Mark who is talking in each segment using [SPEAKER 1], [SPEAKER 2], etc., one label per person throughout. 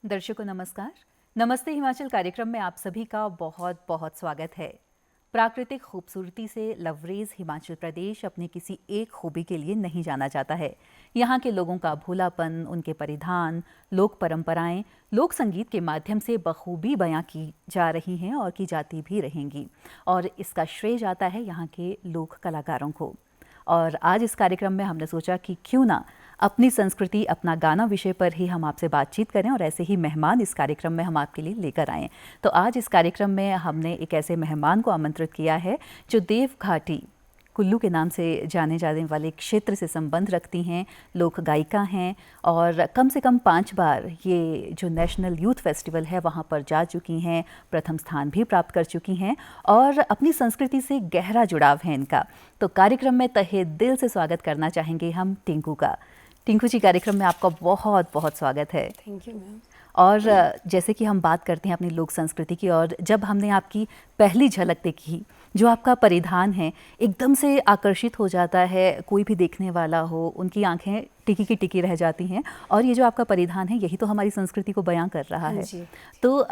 [SPEAKER 1] दर्शकों नमस्कार। नमस्ते हिमाचल कार्यक्रम में आप सभी का बहुत बहुत स्वागत है। प्राकृतिक खूबसूरती से लवरेज हिमाचल प्रदेश अपनी किसी एक खूबी के लिए नहीं जाना जाता है। यहाँ के लोगों का भोलापन, उनके परिधान, लोक परंपराएं, लोक संगीत के माध्यम से बखूबी बयां की जा रही हैं और की जाती भी रहेंगी। और इसका श्रेय जाता है यहाँ के लोक कलाकारों को। और आज इस कार्यक्रम में हमने सोचा कि क्यों ना अपनी संस्कृति, अपना गाना विषय पर ही हम आपसे बातचीत करें और ऐसे ही मेहमान इस कार्यक्रम में हम आपके लिए लेकर आएँ। तो आज इस कार्यक्रम में हमने एक ऐसे मेहमान को आमंत्रित किया है जो देव घाटी कुल्लू के नाम से जाने जाने वाले क्षेत्र से संबंध रखती हैं, लोक गायिका हैं और कम से कम 5 बार ये जो नेशनल यूथ फेस्टिवल है वहाँ पर जा चुकी हैं, प्रथम स्थान भी प्राप्त कर चुकी हैं और अपनी संस्कृति से गहरा जुड़ाव है इनका। तो कार्यक्रम में तहे दिल से स्वागत करना चाहेंगे हम टिंकू का। टिंकू जी, कार्यक्रम में आपका बहुत बहुत स्वागत है।
[SPEAKER 2] Thank you ma'am.
[SPEAKER 1] और जैसे कि हम बात करते हैं अपनी लोक संस्कृति की, और जब हमने आपकी पहली झलक देखी, जो आपका परिधान है एकदम से आकर्षित हो जाता है। कोई भी देखने वाला हो, उनकी आंखें टिकी की टिकी रह जाती हैं। और ये जो आपका परिधान है यही तो हमारी संस्कृति को बयां कर रहा है। तो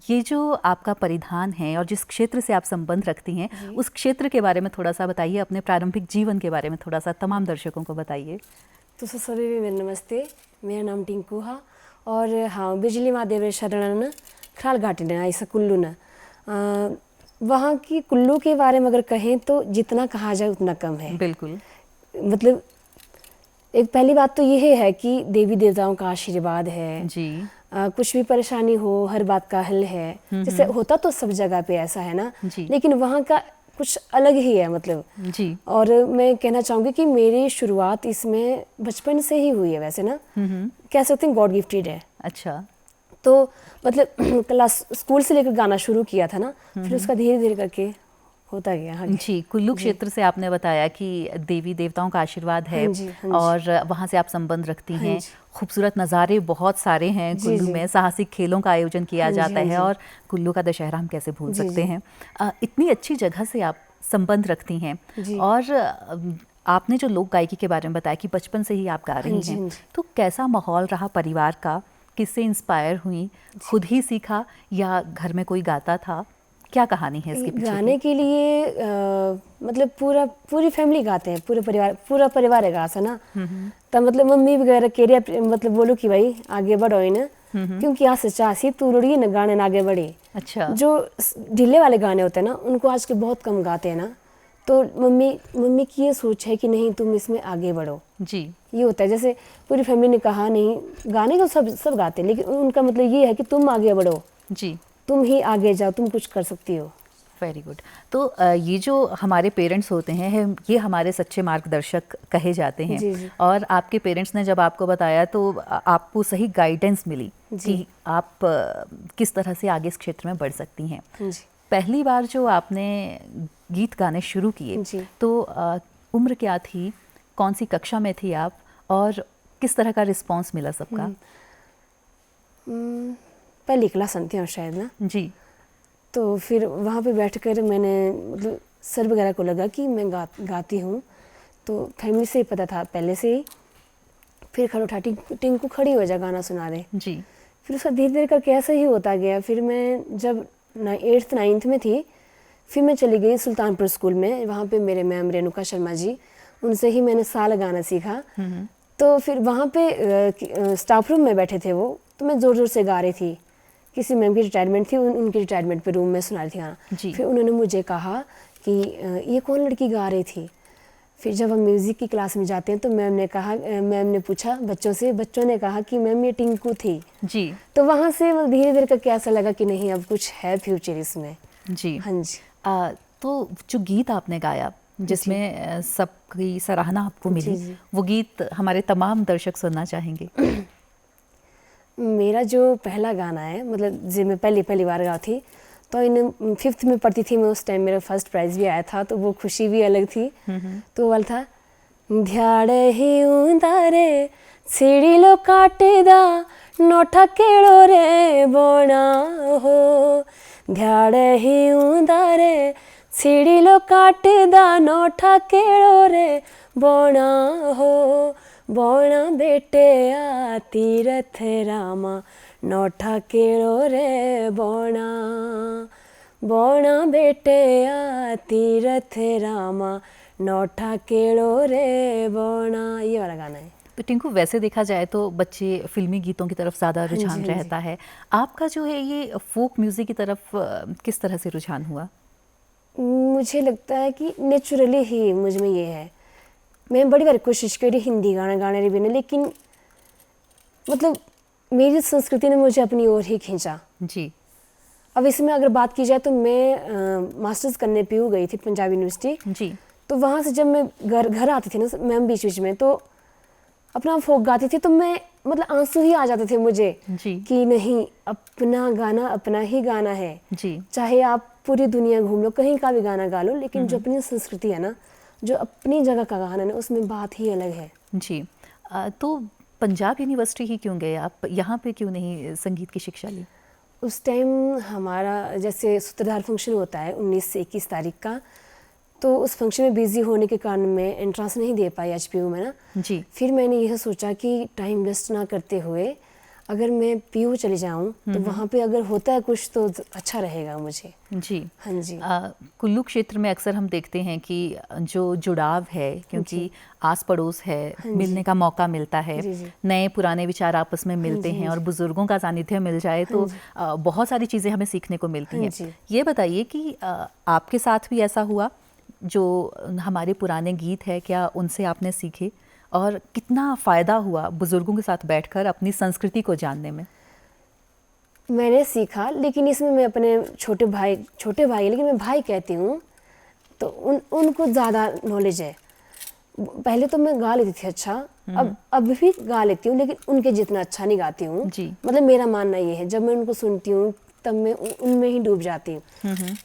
[SPEAKER 1] ये जो आपका परिधान है और जिस क्षेत्र से आप संबंध रखती हैं, उस क्षेत्र के बारे में थोड़ा सा बताइए, अपने प्रारंभिक जीवन के बारे में थोड़ा सा तमाम दर्शकों को बताइए।
[SPEAKER 2] तो सभी भी मेरे नमस्ते। मेरा नाम टिंकू है और हाँ, बिजली महादेव शरण खराल घाटी ने ऐसा कुल्लू न वहाँ की कुल्लू के बारे में अगर कहें तो जितना कहा जाए उतना कम है।
[SPEAKER 1] बिल्कुल।
[SPEAKER 2] मतलब एक पहली बात तो ये है कि देवी देवताओं का आशीर्वाद है जी। कुछ भी परेशानी हो हर बात का हल है। जैसे होता तो सब जगह पे ऐसा है ना, लेकिन वहाँ का कुछ अलग ही है मतलब जी। और मैं कहना चाहूँगी कि मेरी शुरुआत इसमें बचपन से ही हुई है वैसे ना, कह सकते हैं गॉड गिफ्टेड है।
[SPEAKER 1] अच्छा।
[SPEAKER 2] तो मतलब क्लास स्कूल से लेकर गाना शुरू किया था ना, फिर उसका धीरे धीरे करके होता गया। हाँ
[SPEAKER 1] जी। कुल्लू क्षेत्र से आपने बताया कि देवी देवताओं का आशीर्वाद है। हाँ जी, हाँ जी। और वहाँ से आप संबंध रखती हैं। हाँ, खूबसूरत नज़ारे बहुत सारे हैं कुल्लू में। साहसिक खेलों का आयोजन किया जाता है और कुल्लू का दशहरा हम कैसे भूल सकते हैं। इतनी अच्छी जगह से आप संबंध रखती हैं। और आपने जो लोक गायकी के बारे में बताया कि बचपन से ही आप गा रही हैं, तो कैसा माहौल रहा परिवार का? किससे इंस्पायर हुई? खुद ही सीखा या घर में कोई गाता था? क्या कहानी है इसके पीछे?
[SPEAKER 2] गाने के लिए मतलब पूरी फैमिली गाते हैं, पूरा परिवार है गासा ना। तब मतलब मम्मी वगैरह के मतलब बोलो कि भाई आगे बढ़ो ना, क्योंकि यहाँ से चासी तू रुड़ी ना गाने ना आगे बढ़े। अच्छा। जो ढीले वाले गाने होते हैं ना उनको आज के बहुत कम गाते हैं ना, तो मम्मी की ये सोच है कि नहीं तुम इसमें आगे बढ़ो जी। ये होता है। जैसे पूरी फैमिली ने कहा नहीं, गाने को सब गाते हैं, लेकिन उनका मतलब ये है कि तुम आगे बढ़ो जी, तुम ही आगे जाओ, तुम कुछ कर सकती हो।
[SPEAKER 1] Very good. तो ये जो हमारे पेरेंट्स होते हैं ये हमारे सच्चे मार्गदर्शक कहे जाते हैं। जी। और आपके पेरेंट्स ने जब आपको बताया तो आपको सही गाइडेंस मिली कि आप किस तरह से आगे इस क्षेत्र में बढ़ सकती हैं। जी। पहली बार जो आपने गीत गाने शुरू किए तो उम्र क्या थी, कौन सी कक्षा में थी आप और किस तरह का रिस्पॉन्स मिला सबका?
[SPEAKER 2] पहली क्लास थी शायद ना जी। तो फिर वहाँ पे बैठकर मैंने मतलब सर वगैरह को लगा कि मैं गाती हूँ, तो फैमिली से ही पता था पहले से ही। फिर खड़ो उठा टिंकू खड़ी हो जा गाना सुना दे जी। फिर उसका धीरे धीरे करके ऐसा ही होता गया। फिर मैं जब 8th 9th में थी, फिर मैं चली गई सुल्तानपुर स्कूल में। वहाँ पे मेरे मैम रेणुका शर्मा जी, उनसे ही मैंने साल गाना सीखा। तो फिर वहाँ पे स्टाफ रूम में बैठे थे वो, तो मैं ज़ोर ज़ोर से गा रही थी। किसी मैम की रिटायरमेंट थी, उनकी रिटायरमेंट पे रूम में सुना रही थी गाना। फिर उन्होंने मुझे कहा कि ये कौन लड़की गा रही थी। फिर जब हम म्यूज़िक की क्लास में जाते हैं तो मैम ने पूछा बच्चों से, बच्चों ने कहा कि मैम ये टिंकू थी जी। तो वहाँ से धीरे धीरे करके ऐसा लगा कि नहीं अब कुछ है फ्यूचर इसमें जी। हाँ जी।
[SPEAKER 1] तो जो गीत आपने गाया जिसमें सबकी सराहना आपको मिली, वो गीत हमारे तमाम दर्शक सुनना चाहेंगे।
[SPEAKER 2] मेरा जो पहला गाना है, मतलब जो मैं पहली बार गा थी, तो इन 5th में पढ़ती थी मैं। उस टाइम मेरा फर्स्ट प्राइज़ भी आया था, तो वो खुशी भी अलग थी। तो वो वाला था, ध्याड़े ही उंदारे सीढ़ी लो काटेदा नोठा केड़ो रे बोना हो, ध्याड़े ही उंदारे सीढ़ी लो काटेदा नोठा केड़ो रे बोना हो, बोना बेटे आ तीरथ रामा नौठा केड़ो रे बोना, बोना बेटे आ तीरथ रामा, नौठा केड़ो रे बोना, ये वाला गाना है।
[SPEAKER 1] तो टिंकू, वैसे देखा जाए तो बच्चे फिल्मी गीतों की तरफ ज़्यादा रुझान
[SPEAKER 2] हाँ
[SPEAKER 1] रहता है, आपका जो है ये फोक म्यूज़िक की तरफ किस तरह से रुझान हुआ?
[SPEAKER 2] मुझे लगता है कि नेचुरली ही मुझ में ये है। मैं बड़ी बार कोशिश करी हिंदी गाना गाने री भी नहीं, लेकिन मतलब मेरी संस्कृति ने मुझे अपनी ओर ही खींचा
[SPEAKER 1] जी।
[SPEAKER 2] अब इसमें अगर बात की जाए तो मैं मास्टर्स करने पीयू गई थी पंजाब यूनिवर्सिटी
[SPEAKER 1] जी।
[SPEAKER 2] तो वहाँ से जब मैं घर आती थी ना मैम बीच बीच में, तो अपना फोक गाती थी तो मैं मतलब आंसू ही आ जाते थे मुझे
[SPEAKER 1] जी।
[SPEAKER 2] कि नहीं, अपना गाना अपना ही गाना है
[SPEAKER 1] जी।
[SPEAKER 2] चाहे आप पूरी दुनिया घूम लो, कहीं का भी गाना गा लो, लेकिन जो अपनी संस्कृति है ना, जो अपनी जगह का गाना है ना, उसमें बात ही अलग है।
[SPEAKER 1] जी। तो पंजाब यूनिवर्सिटी ही क्यों गए आप, यहाँ पे क्यों नहीं संगीत की शिक्षा ली?
[SPEAKER 2] उस टाइम हमारा जैसे सूत्रधार फंक्शन होता है 19 से 21 तारीख का, तो उस फंक्शन में बिजी होने के कारण मैं एंट्रेंस नहीं दे पाई एचपीयू में ना।
[SPEAKER 1] जी।
[SPEAKER 2] फिर मैंने यह सोचा कि टाइम वेस्ट ना करते हुए अगर मैं पीयू चली जाऊं तो वहाँ पे अगर होता है कुछ तो अच्छा रहेगा मुझे।
[SPEAKER 1] जी।
[SPEAKER 2] हाँ जी।
[SPEAKER 1] कुल्लू क्षेत्र में अक्सर हम देखते हैं कि जो जुड़ाव है, क्योंकि आस पड़ोस है, मिलने का मौका मिलता है, नए पुराने विचार आपस में मिलते हैं और बुजुर्गों का सानिध्य मिल जाए तो बहुत सारी चीज़ें हमें सीखने को मिलती हैं। ये बताइए कि आपके साथ भी ऐसा हुआ, जो हमारे पुराने गीत है क्या उनसे आपने सीखे और कितना फ़ायदा हुआ बुजुर्गों के साथ बैठकर अपनी संस्कृति को जानने में?
[SPEAKER 2] मैंने सीखा, लेकिन इसमें मैं अपने छोटे भाई लेकिन मैं भाई कहती हूँ, तो उनको ज़्यादा नॉलेज है। पहले तो मैं गा लेती थी अच्छा, अब भी गा लेती हूँ, लेकिन उनके जितना अच्छा नहीं गाती हूँ। मतलब मेरा मानना ये है, जब मैं उनको सुनती हूँ तब मैं उनमें ही डूब जाती हूँ।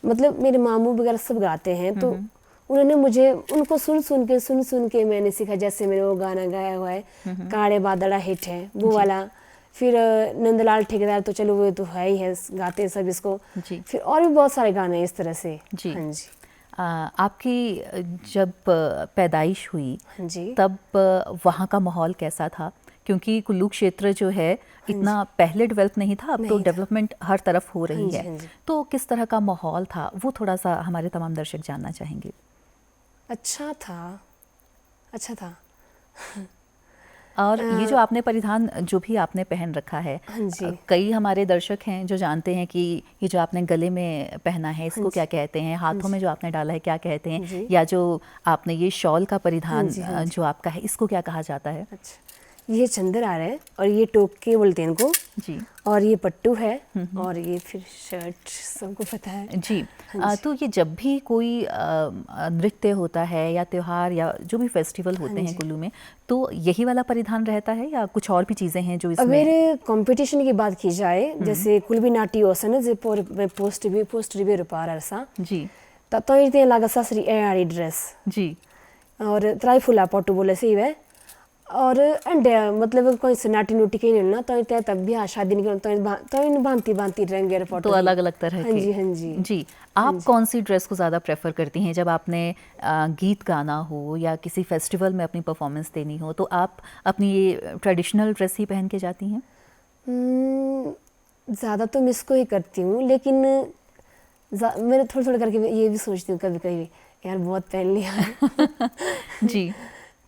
[SPEAKER 2] मतलब मेरे मामू वगैरह सब गाते हैं, तो उन्होंने मुझे उनको सुन के मैंने सीखा। जैसे मैंने वो गाना गाया हुआ है काले बादड़ा हिट है वो वाला, फिर नंदलाल ठेकेदार तो चलो वो तो है ही है, गाते हैं सब इसको। फिर और भी बहुत सारे गाने इस तरह से।
[SPEAKER 1] जी।
[SPEAKER 2] हाँ जी।
[SPEAKER 1] आपकी जब पैदाइश हुई
[SPEAKER 2] जी,
[SPEAKER 1] तब वहाँ का माहौल कैसा था? क्योंकि कुल्लू क्षेत्र जो है इतना पहले डेवलप नहीं था, अब तो डेवलपमेंट हर तरफ हो रही है। तो किस तरह का माहौल था वो थोड़ा सा हमारे तमाम दर्शक जानना चाहेंगे।
[SPEAKER 2] अच्छा था।
[SPEAKER 1] और ये जो आपने परिधान जो भी आपने पहन रखा है, कई हमारे दर्शक हैं जो जानते हैं कि ये जो आपने गले में पहना है इसको क्या कहते हैं, हाथों में जो आपने डाला है क्या कहते हैं, या जो आपने ये शॉल का परिधान जो आपका है इसको क्या कहा जाता है?
[SPEAKER 2] अच्छा, ये चंदरार है और ये टोके बोलते हैं इनको जी, और ये पट्टू है और ये फिर शर्ट, सबको पता है
[SPEAKER 1] जी। तो ये जब भी कोई नृत्य होता है या त्योहार या जो भी फेस्टिवल होते हैं कुल्लू में, तो यही वाला परिधान रहता है या कुछ और भी चीज़ें हैं जो इसमें?
[SPEAKER 2] अगर कंपटीशन की बात की जाए, जैसे कुल्बी नाटी ओसन जे पोस्ट भी रुपा रसा
[SPEAKER 1] जी,
[SPEAKER 2] तो ये लगा ससरी एआरी ड्रेस जी, और त्राई फुला पट्टू बोले से वे, और मतलब कोई से नाटी नोटी कहीं नहीं ना, तो तब भी शादी नहीं करना, तो इन भांति रंगे
[SPEAKER 1] तो अलग अलग तरह के।
[SPEAKER 2] हाँ जी
[SPEAKER 1] जी। आप कौन सी ड्रेस को ज़्यादा प्रेफर करती हैं जब आपने गीत गाना हो या किसी फेस्टिवल में अपनी परफॉर्मेंस देनी हो, तो आप अपनी ये ट्रेडिशनल ड्रेस ही पहन के जाती हैं?
[SPEAKER 2] ज़्यादा तो मैं इसको ही करती हूँ, लेकिन मैं थोड़ा करके ये भी सोचती हूँ कभी कभी यार बहुत पहन लिया
[SPEAKER 1] जी,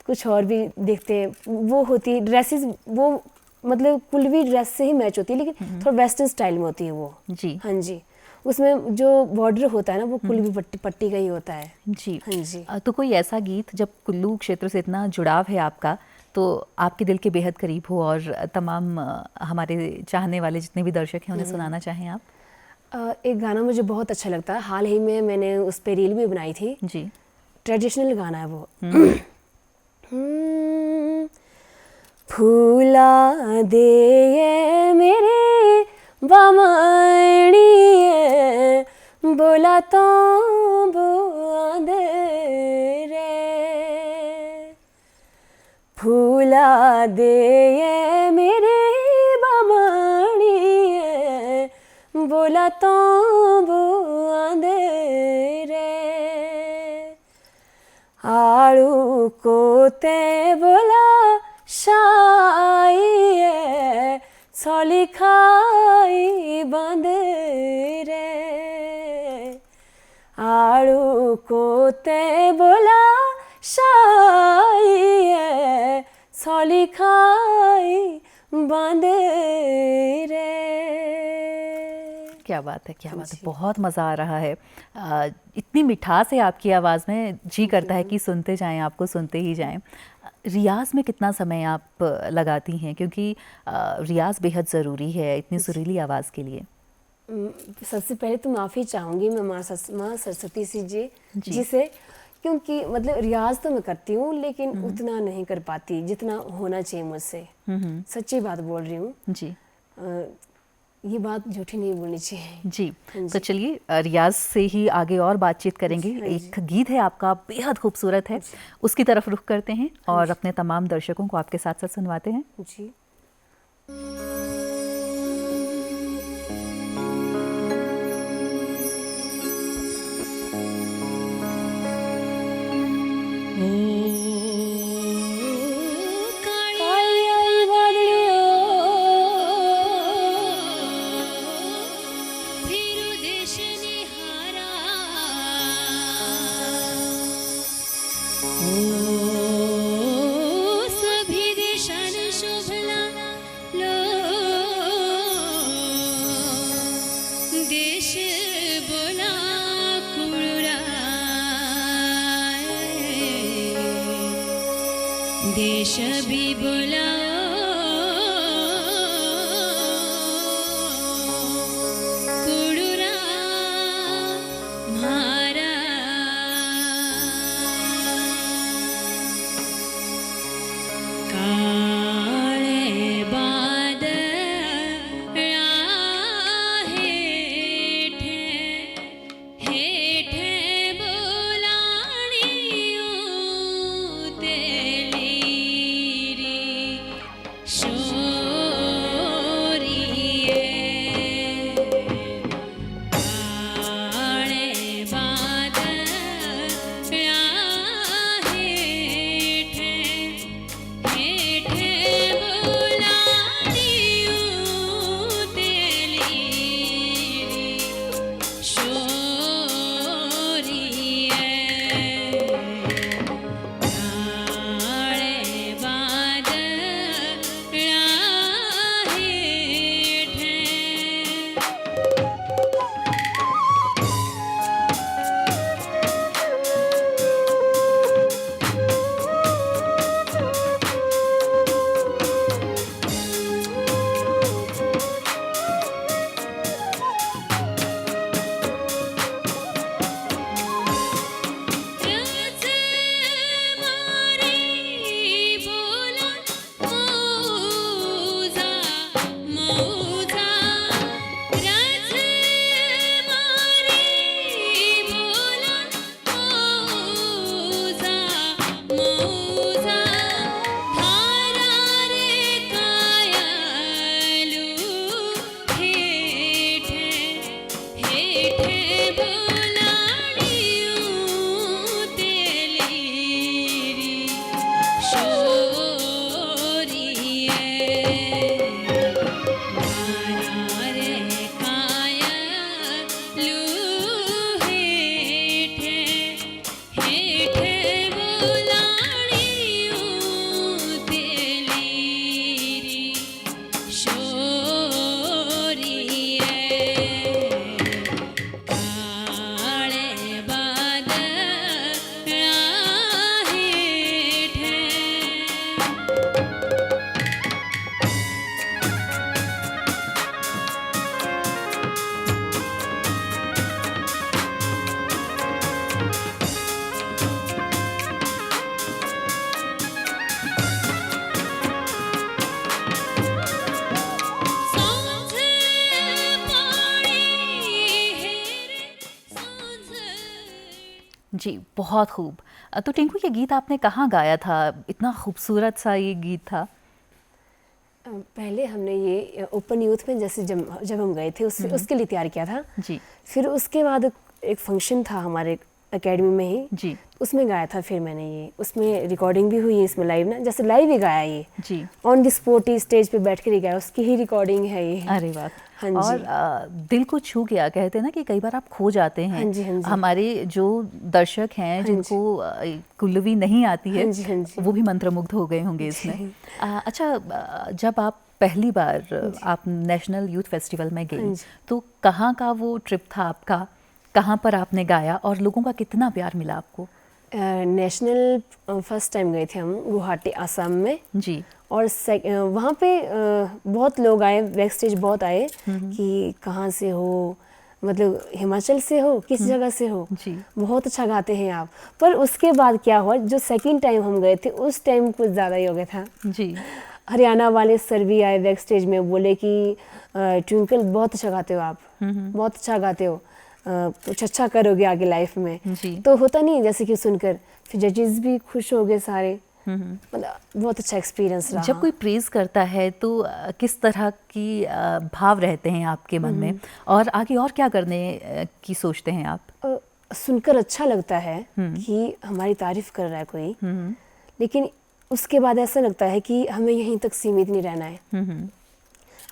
[SPEAKER 2] कुछ और भी देखते हैं। वो होती ड्रेसेस, वो मतलब कुल्वी ड्रेस से ही मैच होती है, लेकिन थोड़ा वेस्टर्न स्टाइल में होती है वो जी। हाँ जी, उसमें जो बॉर्डर होता है ना वो कुल्वी पट्टी का ही होता है जी। हाँ जी।
[SPEAKER 1] तो कोई ऐसा गीत जब कुल्लू क्षेत्र से इतना जुड़ाव है आपका, तो आपके दिल के बेहद करीब हो और तमाम हमारे चाहने वाले जितने भी दर्शक हैं उन्हें सुनाना चाहें आप?
[SPEAKER 2] एक गाना मुझे बहुत अच्छा लगता है, हाल ही में मैंने उस पर रील भी बनाई थी जी। ट्रेडिशनल गाना है वो। फूला दे ये मेरे बामणी बोला तो बुआ दे रे, फूला दे ये मेरे बामणी बोला तो बुआ दे रे, आड़ू को ते बोला शाई सौली खाई बंद रे आड़ू को ते बोला शाई सौली खाई बंद रे।
[SPEAKER 1] क्या बात है, क्या बात है, बहुत मज़ा आ रहा है। इतनी मिठास है आपकी आवाज़ में, जी करता है कि सुनते जाएं, आपको सुनते ही जाएं। रियाज में कितना समय आप लगाती हैं, क्योंकि रियाज बेहद ज़रूरी है इतनी सुरीली आवाज़ के लिए?
[SPEAKER 2] सबसे पहले तो माफ़ी चाहूँगी मैं माँ सरस्वती जी से, क्योंकि मतलब रियाज तो मैं करती हूँ लेकिन उतना नहीं कर पाती जितना होना चाहिए मुझसे। सच्ची बात बोल रही हूँ
[SPEAKER 1] जी।
[SPEAKER 2] ये बात झूठी नहीं बोलनी चाहिए
[SPEAKER 1] जी। तो चलिए रियाज से ही आगे और बातचीत करेंगे। एक गीत है आपका, बेहद खूबसूरत है, उसकी तरफ रुख करते हैं और अपने तमाम दर्शकों को आपके साथ साथ सुनवाते हैं।
[SPEAKER 2] जी।
[SPEAKER 3] देश भी बोला कुड़ुरा मारा काले बादल हेठे हेठे बोलाणियों तेली
[SPEAKER 1] जी, बहुत खूब। तो टिंकू, ये गीत आपने कहाँ गाया था? इतना खूबसूरत सा ये गीत था।
[SPEAKER 2] पहले हमने ये ओपन यूथ में जैसे जब हम गए थे उसके लिए तैयार किया था।
[SPEAKER 1] जी।
[SPEAKER 2] फिर उसके बाद एक फंक्शन था हमारे एकेडमी में ही
[SPEAKER 1] जी
[SPEAKER 2] उसमें गाया था। फिर मैंने ये उसमें रिकॉर्डिंग भी हुई है, इसमें लाइव ना, जैसे लाइव ही गाया ये,
[SPEAKER 1] जी।
[SPEAKER 2] ऑन द स्पॉट ही स्टेज पे बैठ कर ही गाया, उसकी ही रिकॉर्डिंग है ये।
[SPEAKER 1] अरे वाह।
[SPEAKER 2] हाँ जी।
[SPEAKER 1] और दिल को छू गया। कहते हैं ना कि कई बार आप खो जाते हैं।
[SPEAKER 2] हाँ जी, हाँ जी।
[SPEAKER 1] हमारे जो दर्शक हैं
[SPEAKER 2] हाँ
[SPEAKER 1] जिनको कुल्लवी नहीं आती है,
[SPEAKER 2] हाँ जी, हाँ जी।
[SPEAKER 1] वो भी मंत्रमुग्ध हो गए होंगे इसमें। अच्छा, जब आप पहली बार आप नेशनल यूथ फेस्टिवल में
[SPEAKER 2] हाँ
[SPEAKER 1] गई,
[SPEAKER 2] जी।
[SPEAKER 1] तो कहाँ का वो ट्रिप था आपका, कहाँ पर आपने गाया और लोगों का कितना प्यार मिला आपको?
[SPEAKER 2] नेशनल फर्स्ट टाइम गए थे हम गुवाहाटी आसाम में।
[SPEAKER 1] जी।
[SPEAKER 2] और वहाँ पे बहुत लोग आए, बैक स्टेज बहुत आए कि कहाँ से हो, मतलब हिमाचल से हो, किस जगह से हो,
[SPEAKER 1] जी।
[SPEAKER 2] बहुत अच्छा गाते हैं आप। पर उसके बाद क्या हुआ, जो सेकंड टाइम हम गए थे उस टाइम कुछ ज़्यादा ही हो गया था।
[SPEAKER 1] जी।
[SPEAKER 2] हरियाणा वाले सर भी आए बैक स्टेज में, बोले कि ट्विंकल बहुत अच्छा गाते हो आप, बहुत अच्छा गाते हो, कुछ अच्छा करोगे आगे लाइफ में।
[SPEAKER 1] जी।
[SPEAKER 2] तो होता नहीं जैसे कि सुनकर, फिर जजेस भी खुश हो गए सारे, मतलब बहुत अच्छा एक्सपीरियंस रहा।
[SPEAKER 1] जब कोई प्रेज करता है तो किस तरह की भाव रहते हैं आपके मन में, और आगे और क्या करने की सोचते हैं आप?
[SPEAKER 2] सुनकर अच्छा लगता है कि हमारी तारीफ कर रहा है कोई, लेकिन उसके बाद ऐसा लगता है कि हमें यहीं तक सीमित नहीं रहना है।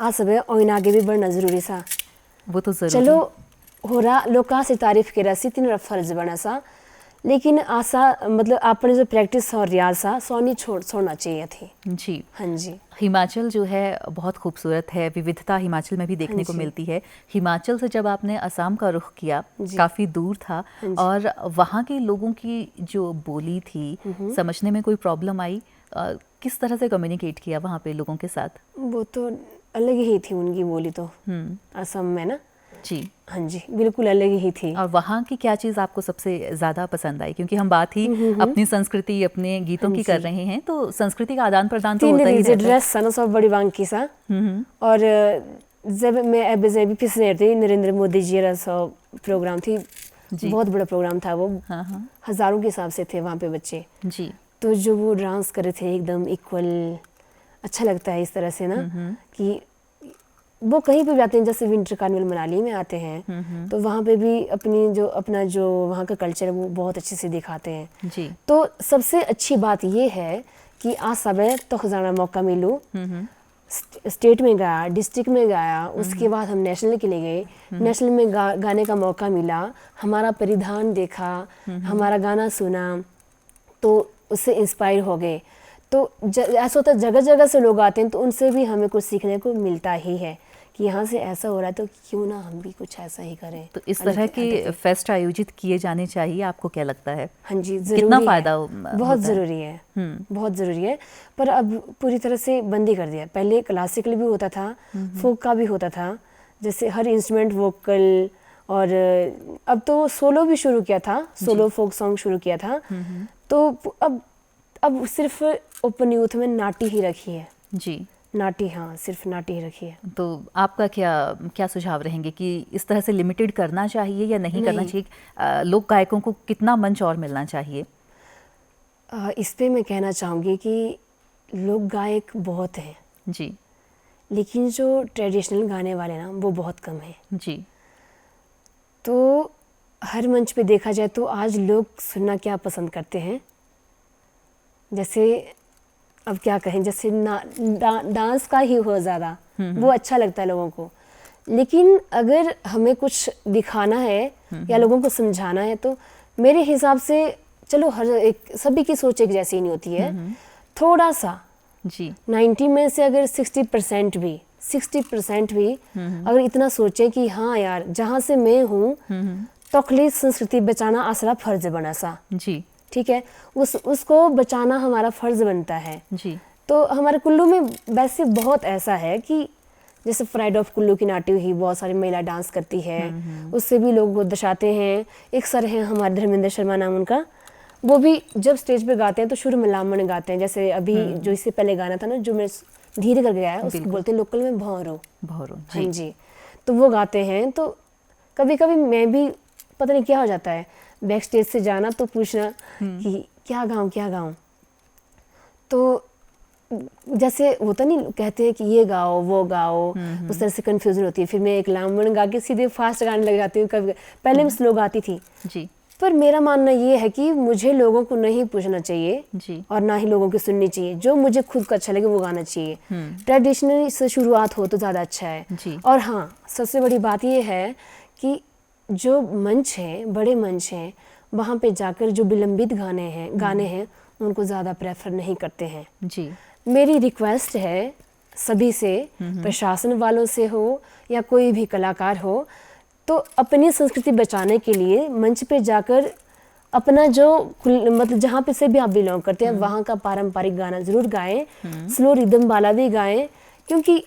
[SPEAKER 2] आज सब और आगे भी बढ़ना जरूरी सा।
[SPEAKER 1] वो तो जरूरी।
[SPEAKER 2] चलो हो रहा लोग कहाँ से तारीफ के रहा सी तीन फर्ज बना सा, लेकिन आशा मतलब आपने जो प्रैक्टिस और रियाज सा सोनी छोड़ना चाहिए थी।
[SPEAKER 1] जी।
[SPEAKER 2] हाँ जी।
[SPEAKER 1] हिमाचल जो है बहुत खूबसूरत है, विविधता हिमाचल में भी देखने को मिलती है। हिमाचल से जब आपने असम का रुख किया, काफ़ी दूर था, और वहाँ के लोगों की जो बोली थी, समझने में कोई प्रॉब्लम आई? किस तरह से कम्युनिकेट किया वहाँ पे लोगों के साथ?
[SPEAKER 2] वो तो अलग ही थी उनकी बोली तो, असम में ना।
[SPEAKER 1] जी।
[SPEAKER 2] हाँ जी, बिल्कुल अलग ही थी।
[SPEAKER 1] और वहाँ की क्या चीज़ आपको सबसे ज़्यादा पसंद आई? क्योंकि हम बात ही अपनी संस्कृति, अपने गीतों की कर रहे हैं, तो संस्कृति का आदान प्रदान तो होता ही रहता है।
[SPEAKER 2] ड्रेस सा ना सब बड़ी वांकी सा। और जब मैं अभी पिछले थी नरेंद्र मोदी जी का सब प्रोग्राम थी, बहुत बड़ा प्रोग्राम था वो। हाँ। हजारों के हिसाब से थे वहाँ पे बच्चे।
[SPEAKER 1] जी।
[SPEAKER 2] तो जो वो डांस कर रहे थे एकदम इक्वल, अच्छा लगता है इस तरह से ना कि वो कहीं पे भी आते हैं, जैसे विंटर कार्निवल मनाली में आते हैं तो वहाँ पे भी अपना जो वहाँ का कल्चर है वो बहुत अच्छे से दिखाते हैं।
[SPEAKER 1] जी।
[SPEAKER 2] तो सबसे अच्छी बात ये है कि आज सब तो खजाना मौका मिलूँ, स्टेट में गाया, डिस्ट्रिक्ट में गाया, उसके बाद हम नेशनल के लिए गए, नेशनल में गाने का मौका मिला, हमारा परिधान देखा, हमारा गाना सुना, तो उससे इंस्पायर हो गए। तो ऐसा होता है जगह जगह से लोग आते हैं, तो उनसे भी हमें कुछ सीखने को मिलता ही है कि यहाँ से ऐसा हो रहा है तो क्यों ना हम भी कुछ ऐसा ही करें।
[SPEAKER 1] तो इस तरह के फेस्ट आयोजित किए जाने चाहिए, आपको क्या लगता है?
[SPEAKER 2] हाँ जी, जरूरी
[SPEAKER 1] कितना
[SPEAKER 2] है,
[SPEAKER 1] फायदा
[SPEAKER 2] बहुत ज़रूरी है, बहुत ज़रूरी है। पर अब पूरी तरह से बंद ही कर दिया। पहले क्लासिकल भी होता था, फोक का भी होता था, जैसे हर इंस्ट्रूमेंट वोकल, और अब तो सोलो भी शुरू किया था, सोलो फोक सॉन्ग शुरू किया था। तो अब सिर्फ ओपन यूथ में नाटी ही रखी है। जी, नाटी, हाँ, सिर्फ नाटी ही रखी है।
[SPEAKER 1] तो आपका क्या सुझाव रहेंगे कि इस तरह से लिमिटेड करना चाहिए या नहीं करना चाहिए? लोक गायकों को कितना मंच और मिलना चाहिए?
[SPEAKER 2] इस पे मैं कहना चाहूँगी कि लोक गायक बहुत हैं
[SPEAKER 1] जी,
[SPEAKER 2] लेकिन जो ट्रेडिशनल गाने वाले ना वो बहुत कम हैं
[SPEAKER 1] जी।
[SPEAKER 2] तो हर मंच पे देखा जाए तो आज लोग सुनना क्या पसंद करते हैं, जैसे अब क्या कहें, जैसे डांस का ही हो ज़्यादा, वो अच्छा लगता है लोगों को। लेकिन अगर हमें कुछ दिखाना है या लोगों को समझाना है तो मेरे हिसाब से, चलो हर एक सभी की सोच एक जैसी नहीं होती है, थोड़ा सा जी 90 में से अगर 60% भी अगर इतना सोचे कि हाँ यार जहाँ से मैं हूँ तकली संस्कृति बचाना आसरा फर्ज बना सा जी, ठीक है, उसको बचाना हमारा फर्ज बनता है जी। तो हमारे कुल्लू में वैसे बहुत ऐसा है कि जैसे प्राइड ऑफ कुल्लू की नाटी हुई, बहुत सारी महिला डांस करती है, उससे भी लोग दर्शाते हैं। एक सर हैं हमारे धर्मेंद्र शर्मा नाम उनका, वो भी जब स्टेज पे गाते हैं तो शुरू में लामण गाते हैं, जैसे अभी जो इससे पहले गाना था ना जो मैं धीरे करके गाया, उसको बोलते हैं लोकल में भौरो। हाँ जी, तो वो गाते हैं। तो कभी कभी मैं भी पता नहीं क्या हो जाता है, बैक स्टेज से जाना तो पूछना कि क्या गाऊं, तो जैसे होता नहीं, कहते हैं कि ये गाओ वो गाओ, उस तरह से कंफ्यूजन होती है। फिर मैं एक लामण गा के सीधे फास्ट गाने लग जाती हूँ। कभी पहले मैं स्लो गाती थी जी, पर मेरा मानना ये है कि मुझे लोगों को नहीं पूछना चाहिए
[SPEAKER 1] जी।
[SPEAKER 2] और ना ही लोगों की सुननी चाहिए, जो मुझे खुद को अच्छा लगे वो गाना चाहिए। ट्रेडिशनली से शुरुआत हो तो ज़्यादा अच्छा है
[SPEAKER 1] जी।
[SPEAKER 2] और हाँ, सबसे बड़ी बात ये है कि जो मंच हैं, बड़े मंच हैं, वहाँ पे जाकर जो विलंबित गाने हैं उनको ज़्यादा प्रेफर नहीं करते हैं।
[SPEAKER 1] जी।
[SPEAKER 2] मेरी रिक्वेस्ट है सभी से, प्रशासन वालों से हो या कोई भी कलाकार हो, तो अपनी संस्कृति बचाने के लिए मंच पे जाकर अपना जो मतलब जहाँ पे से भी आप बिलोंग करते हैं वहाँ का पारंपरिक गाना ज़रूर गाएं, स्लो रिदम वाला भी गाएं, क्योंकि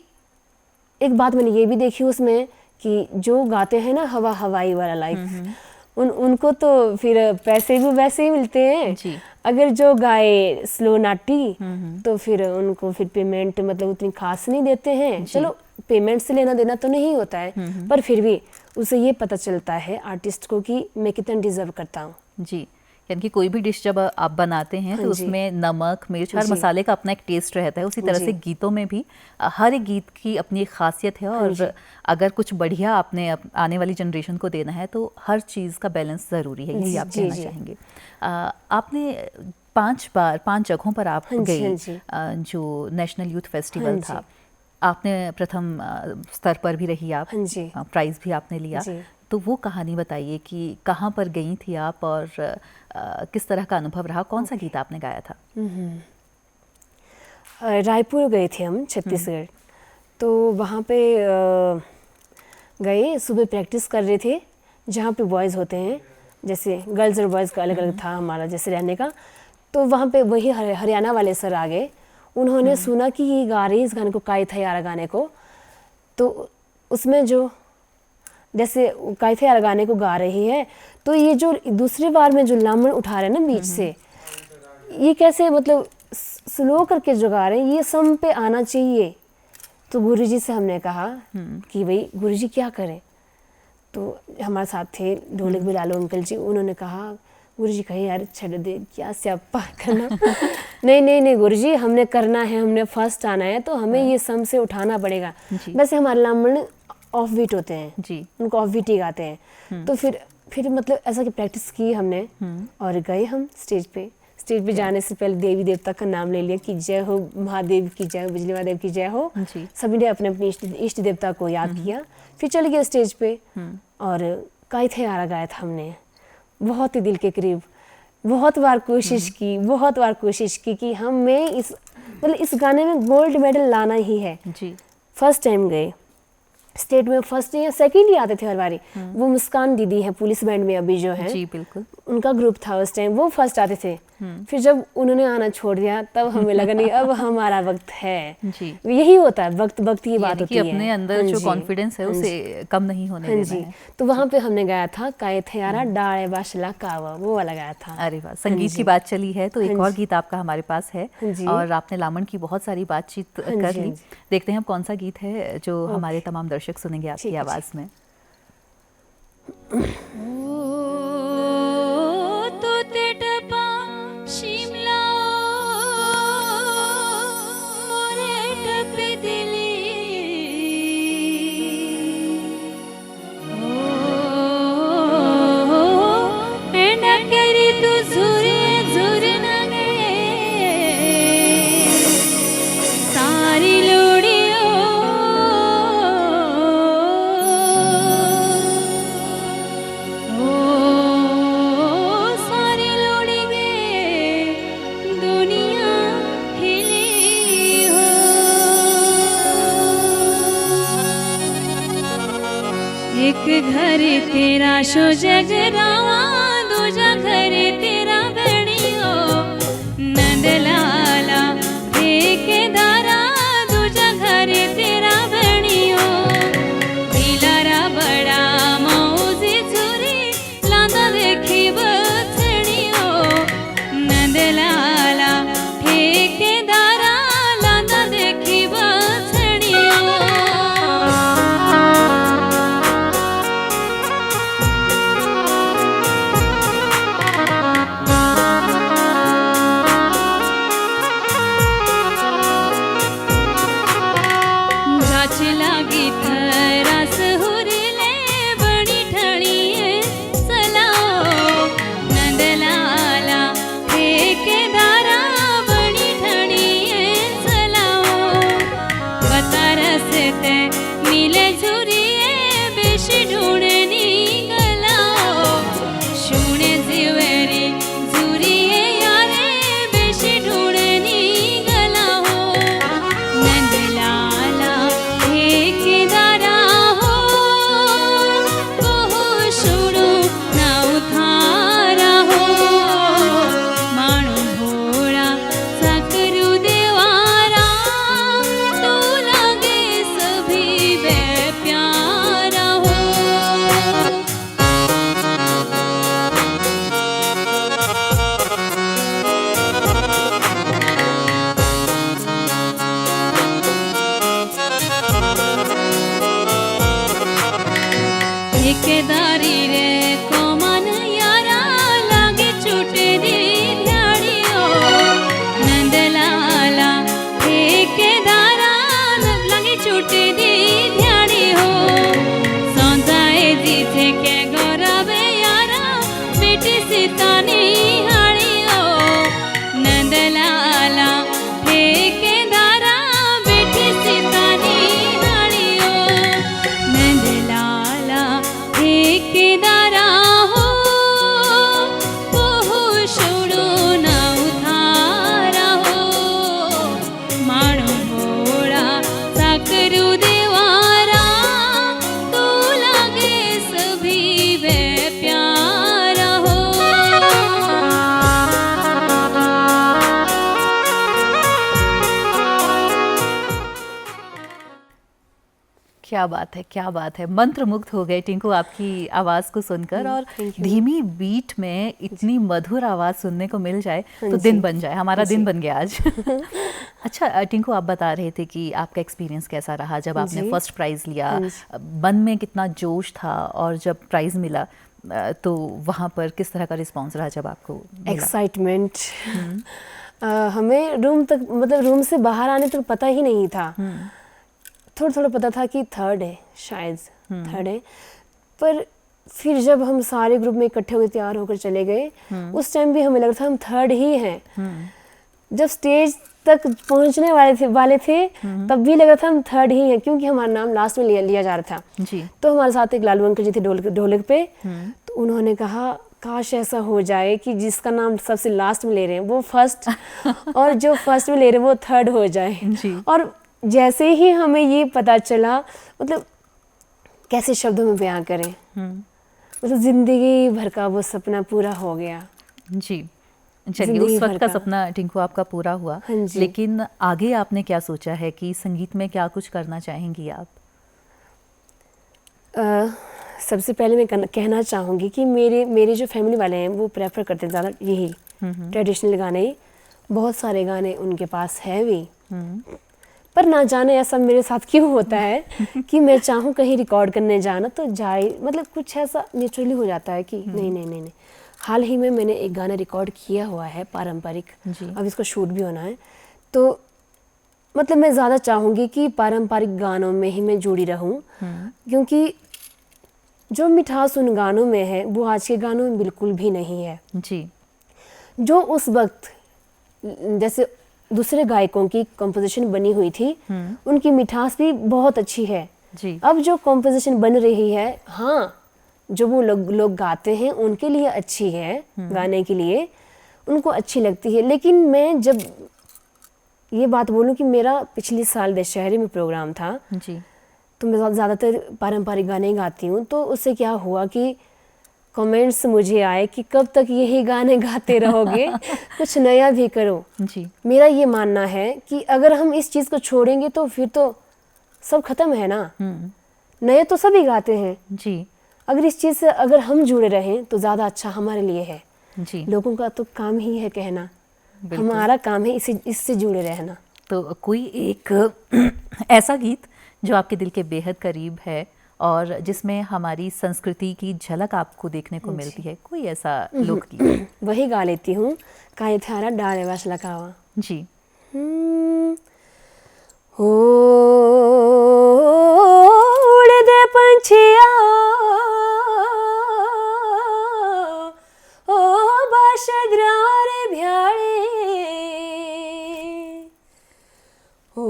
[SPEAKER 2] एक बात मैंने ये भी देखी उसमें कि जो गाते हैं ना हवा हवाई वाला लाइफ, उनको तो फिर पैसे भी वैसे ही मिलते हैं
[SPEAKER 1] जी।
[SPEAKER 2] अगर जो गाए स्लो नाटी तो फिर उनको फिर पेमेंट मतलब उतनी खास नहीं देते हैं। चलो पेमेंट से लेना देना तो नहीं होता है, पर फिर भी उसे ये पता चलता है आर्टिस्ट को कि मैं कितना डिजर्व करता हूँ।
[SPEAKER 1] जी, यानी कि कोई भी डिश जब आप बनाते हैं तो उसमें नमक, मिर्च, हर मसाले का अपना एक टेस्ट रहता है। उसी तरह से गीतों में भी हर एक गीत की अपनी एक खासियत है और अगर कुछ बढ़िया आपने आने वाली जनरेशन को देना है तो हर चीज़ का बैलेंस ज़रूरी है, यही आप कहना चाहेंगे। आपने 5 जगहों पर आप गई, जो नेशनल यूथ फेस्टिवल था, आपने प्रथम स्तर पर भी रही आप, प्राइज़ भी आपने लिया, तो वो कहानी बताइए कि कहाँ पर गई थी आप और किस तरह का अनुभव रहा, कौन सा गीत आपने गाया था?
[SPEAKER 2] रायपुर गए थे हम, छत्तीसगढ़। तो वहाँ पे गए, सुबह प्रैक्टिस कर रहे थे जहाँ पे बॉयज़ होते हैं, जैसे गर्ल्स और बॉयज़ का अलग अलग था हमारा जैसे रहने का। तो वहाँ पे वही हरियाणा वाले सर आ गए, उन्होंने सुना कि ये गा रही, इस गाने को काई था यारा गाने को, तो उसमें जो जैसे काई था यारा गाने को गा रही है, तो ये जो दूसरी बार में जो लामण उठा रहे हैं ना बीच से, ये कैसे मतलब स्लो करके जो गा रहे हैं, ये सम पे आना चाहिए। तो गुरुजी से हमने कहा कि भाई गुरुजी क्या करें, तो हमारे साथ थे ढोलक बिलालो अंकल जी, उन्होंने कहा गुरुजी कहे यार छड़ दे, क्या स्यापा करना नहीं गुरुजी, हमने करना है, हमने फर्स्ट आना है, तो हमें ये सम से उठाना पड़ेगा। वैसे हमारे लामण ऑफ बीट होते हैं जी, उनको ऑफ बीट ही गाते हैं। तो फिर मतलब ऐसा कि प्रैक्टिस की हमने और गए हम स्टेज पे जाने से पहले देवी देवता का नाम ले लिया कि जय हो महादेव की जय हो, बिजली महादेव की जय हो। सभी ने अपने अपने इष्ट देवता को याद किया, फिर चले गए स्टेज पे और काई थे यारा गाया था हमने, बहुत ही दिल के करीब। बहुत बार कोशिश की कि हमें इस गाने में गोल्ड मेडल लाना ही है जी। फर्स्ट टाइम गए, स्टेट में फर्स्ट या सेकंड ही आते थे हर बारी। वो मुस्कान दीदी है पुलिस बैंड में अभी जो है
[SPEAKER 1] जी, बिल्कुल
[SPEAKER 2] उनका ग्रुप था उस टाइम, वो फर्स्ट आते थे। फिर जब उन्होंने आना छोड़ दिया तब हमें लगा नहीं अब हमारा वक्त है जी। यही होता है, वक्त की बात होती है,
[SPEAKER 1] अपने अंदर जो कॉन्फिडेंस है उसे कम नहीं होने देना है।
[SPEAKER 2] तो वहाँ पे हमने गाया था काये थे यारा डाले बाशला कावा, वो वाला गाया था।
[SPEAKER 1] अरे वाह, संगीत की बात चली है तो एक और गीत आपका हमारे पास है और आपने लामण की बहुत सारी बातचीत कर ली। देखते हैं अब कौन सा गीत है जो हमारे तमाम दर्शक सुनेंगे आपकी आवाज में।
[SPEAKER 3] घर तेरा शो जगरावा, दूजा घर तेरा बड़ियो नंदलाला ठेकेदारा, दूजा घर तेरा बड़ियो दिलारा बड़ा मौजी झुरी लांदा देखी बछड़ियो नंदलाला ठेकेदारा लांदा देखी बछड़ियो। रास्ते मिले झुरिए बेशी ढूंढनी गलाओ शुणे जीवेरी झुरिए यारे बेशी ढूंढनी गलाओ नंदलाला हे केदारा हो बहु शुणु ना उथारा हो माणू भोळा सकरू देवारा तू लागे सभी वे प्यारा हो ठेकेदारी रे कोमन यारा लागे छूटे दी ध्याड़ियो नंदलाला ठेकेदारा लागे छूटे दी ध्याड़ी हो सौंदाए जी थे के गौरवे यारा बेटी सीतानी हाड़ियो नंदलाला ठेकेदारा बेटी सीतानी हाड़ियो नंदलाला ठेकेदारा हो बहु शुणु ना उथारा हो माणो भोळा साकरू देवारा तू लागे सभी वे प्यारा हो
[SPEAKER 1] क्या बात है, क्या बात है। मंत्रमुग्ध हो गए टिंकू आपकी आवाज़ को सुनकर, और धीमी बीट में इतनी मधुर आवाज़ सुनने को मिल जाए तो दिन बन जाए। हमारा दिन बन गया आज। अच्छा टिंकू, आप बता रहे थे कि आपका एक्सपीरियंस कैसा रहा जब आपने फर्स्ट प्राइज़ लिया, मन में कितना जोश था, और जब प्राइज़ मिला तो वहाँ पर किस तरह का रिस्पॉन्स रहा जब आपको मिला?
[SPEAKER 2] एक्साइटमेंट। हमें रूम तक, मतलब रूम से बाहर आने तक पता ही नहीं था। थोड़ा थोड़ा पता था कि थर्ड है, शायद थर्ड है, पर फिर जब हम सारे ग्रुप में इकट्ठे होकर तैयार होकर चले गए, उस टाइम भी हमें लगा था हम थर्ड ही हैं। जब स्टेज तक पहुंचने वाले थे तब भी लगा था हम थर्ड ही हैं, क्योंकि हमारा नाम लास्ट में लिया जा रहा था
[SPEAKER 1] जी।
[SPEAKER 2] तो हमारे साथ एक लालू अंकल जी थे ढोलक पे, तो उन्होंने कहा काश ऐसा हो जाए कि जिसका नाम सबसे लास्ट में ले रहे हैं वो फर्स्ट और जो फर्स्ट में ले रहे हैं वो थर्ड हो जाए
[SPEAKER 1] जी।
[SPEAKER 2] और जैसे ही हमें ये पता चला, मतलब कैसे शब्दों में बयां करें, मतलब जिंदगी भर का वो सपना पूरा हो गया।
[SPEAKER 1] जी, चलिए
[SPEAKER 2] जिंदगी
[SPEAKER 1] उस वक्त
[SPEAKER 2] भर
[SPEAKER 1] का
[SPEAKER 2] का।
[SPEAKER 1] सपना टिंकू आपका पूरा हुआ,
[SPEAKER 2] हाँ जी।
[SPEAKER 1] लेकिन आगे आपने क्या सोचा है कि संगीत में क्या कुछ करना चाहेंगी आप?
[SPEAKER 2] सबसे पहले मैं कहना चाहूँगी कि मेरे जो फैमिली वाले हैं वो प्रेफर करते हैं ज़्यादा यही ट्रेडिशनल गाने ही। बहुत सारे गाने उनके पास है भी, पर ना जाने ऐसा मेरे साथ क्यों होता है कि मैं चाहूँ कहीं रिकॉर्ड करने जाना तो जाए, मतलब कुछ ऐसा नेचुरली हो जाता है कि नहीं। हाल ही में मैंने एक गाना रिकॉर्ड किया हुआ है पारंपरिक, अब इसको शूट भी होना है, तो मतलब मैं ज़्यादा चाहूँगी कि पारंपरिक गानों में ही मैं जुड़ी रहूँ, क्योंकि जो मिठास उन गानों में है वो आज के गानों में बिल्कुल भी नहीं है।
[SPEAKER 1] जी।
[SPEAKER 2] जो उस वक्त जैसे दूसरे गायकों की कंपोजिशन बनी हुई थी, उनकी मिठास भी बहुत अच्छी है
[SPEAKER 1] जी।
[SPEAKER 2] अब जो कंपोजिशन बन रही है, हाँ जो वो लोग गाते हैं उनके लिए अच्छी है, गाने के लिए उनको अच्छी लगती है, लेकिन मैं जब ये बात बोलूं कि मेरा पिछले साल दशहरे में प्रोग्राम था
[SPEAKER 1] जी।
[SPEAKER 2] तो मैं ज़्यादातर पारंपरिक गाने गाती हूँ, तो उससे क्या हुआ कि कमेंट्स मुझे आए कि कब तक यही गाने गाते रहोगे, कुछ नया भी करो।
[SPEAKER 1] जी।
[SPEAKER 2] मेरा ये मानना है कि अगर हम इस चीज़ को छोड़ेंगे तो फिर तो सब खत्म है ना, नए तो सभी गाते हैं
[SPEAKER 1] जी।
[SPEAKER 2] अगर इस चीज़ से अगर हम जुड़े रहें तो ज़्यादा अच्छा हमारे लिए है।
[SPEAKER 1] जी।
[SPEAKER 2] लोगों का तो काम ही है कहना, हमारा काम है इससे जुड़े रहना।
[SPEAKER 1] तो कोई एक ऐसा गीत जो आपके दिल के बेहद करीब है और जिसमें हमारी संस्कृति की झलक आपको देखने को मिलती है, कोई ऐसा लोकगीत?
[SPEAKER 2] वही गा लेती हूँ, काहे थारा डाले वाश लकावा।
[SPEAKER 1] जी।
[SPEAKER 2] हो उड़ दे पंछिया ओ बाशद्रारे भ्याळे, ओ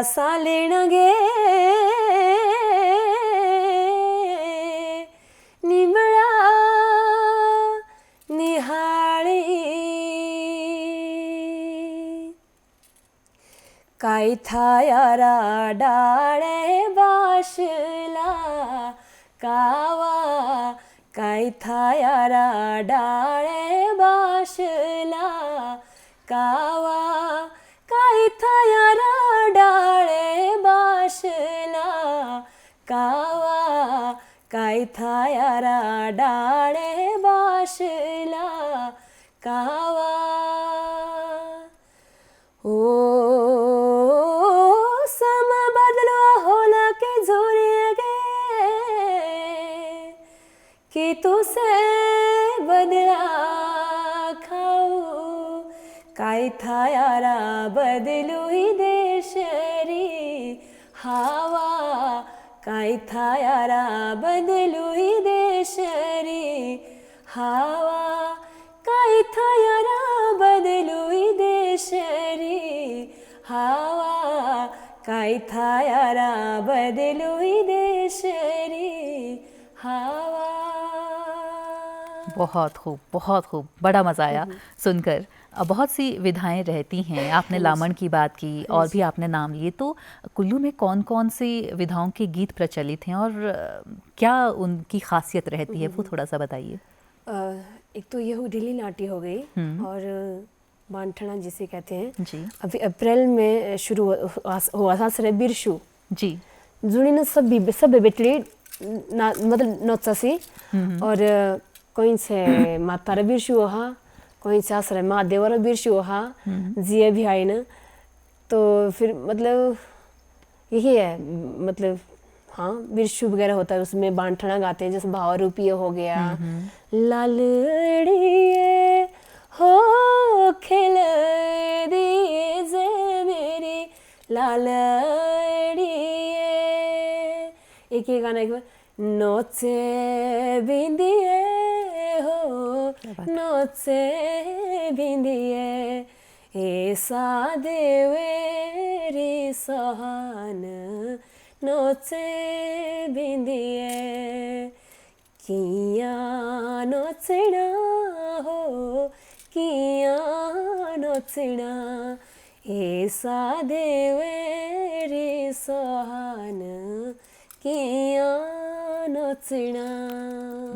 [SPEAKER 2] सा लेना गे निबड़ा निहाड़ी काई था यारा डाले बाशला कावा काई था यारा डाले बाशला कावा काई था यारा डाले बाशला कावा काई था यारा डाले बाशला कावा ओ समा बदलो होला के झोरे गे कि तुसे बदला खाऊ काई था यारा बदलू ही देशरी हवा काई था यारा बदलू ही देशरी हवा काई था यारा बदलू ही देशरी हवा काई था यारा बदलू ही देशरी हवा।
[SPEAKER 1] बहुत खूब, बहुत खूब, बड़ा मज़ा आया सुनकर। बहुत सी विधाएं रहती हैं, आपने लामण की बात की और भी आपने नाम लिए, तो कुल्लू में कौन कौन सी विधाओं के गीत प्रचलित हैं और क्या उनकी खासियत रहती है, वो थोड़ा सा बताइए।
[SPEAKER 2] एक तो ये ढीली नाटी हो गई और बांठना जिसे कहते हैं
[SPEAKER 1] जी।
[SPEAKER 2] अभी अप्रैल में शुरू हुआ था सर बिरशु
[SPEAKER 1] जी।
[SPEAKER 2] जुड़ी न सब बेटली मतलब नोचासी और कोई से माता रे बिरशु हा कोई से आसरे महादेव रे बिरशु हा जिए भी आई न, तो फिर मतलब यही है, मतलब हाँ बिरशु वगैरह होता है, उसमें बांठना गाते हैं, जैसे भाव रूपीय हो गया, लालड़िए हो खिल दिए जे मेरी लालड़िए, एक ही गाना एक बार नोचे बिंदिए हो नोचे बिंदिए ऐसा देवेरी सहान नोचे बिंदिए किया नोचना हो किया नोचना ऐसा देवेरी सहान किया नोचना।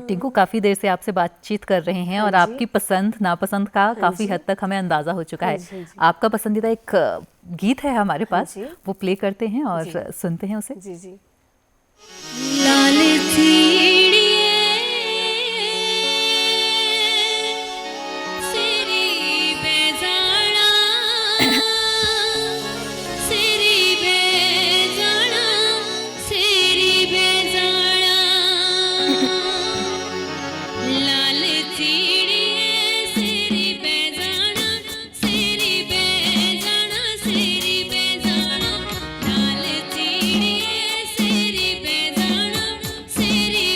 [SPEAKER 1] टिंकू, काफ़ी देर से आपसे बातचीत कर रहे हैं और आपकी पसंद नापसंद का काफ़ी हद तक हमें अंदाज़ा हो चुका है। आपका पसंदीदा एक गीत है हमारे पास, वो प्ले करते हैं और सुनते हैं उसे।
[SPEAKER 2] जी जी।
[SPEAKER 3] लाल चीड़िए सिरी बेजाना सिरी बेजाना सिरी बेजाना लाल चीड़िए सिरी बेजाना सिरी बेजाना सिरी बेजाना लाल चीड़िए सिरी बेजाना सिरी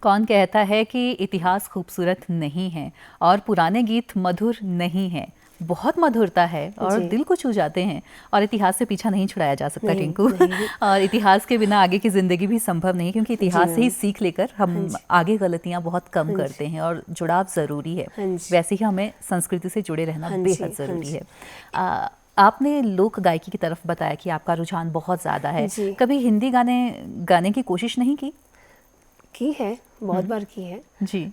[SPEAKER 1] कौन कहता है कि इतिहास खूबसूरत नहीं है और पुराने गीत मधुर नहीं हैं। बहुत मधुरता है और दिल को छू जाते हैं और इतिहास से पीछा नहीं छुड़ाया जा सकता टिंकू। और इतिहास के बिना आगे की ज़िंदगी भी संभव नहीं, क्योंकि इतिहास से ही सीख लेकर हम आगे गलतियां बहुत कम करते हैं और जुड़ाव ज़रूरी है। वैसे ही हमें संस्कृति से जुड़े रहना बेहद ज़रूरी है। आपने लोक गायकी की तरफ बताया कि आपका रुझान बहुत ज़्यादा है। कभी हिंदी गाने गाने की कोशिश नहीं की
[SPEAKER 2] है, बहुत बार की है
[SPEAKER 1] जी।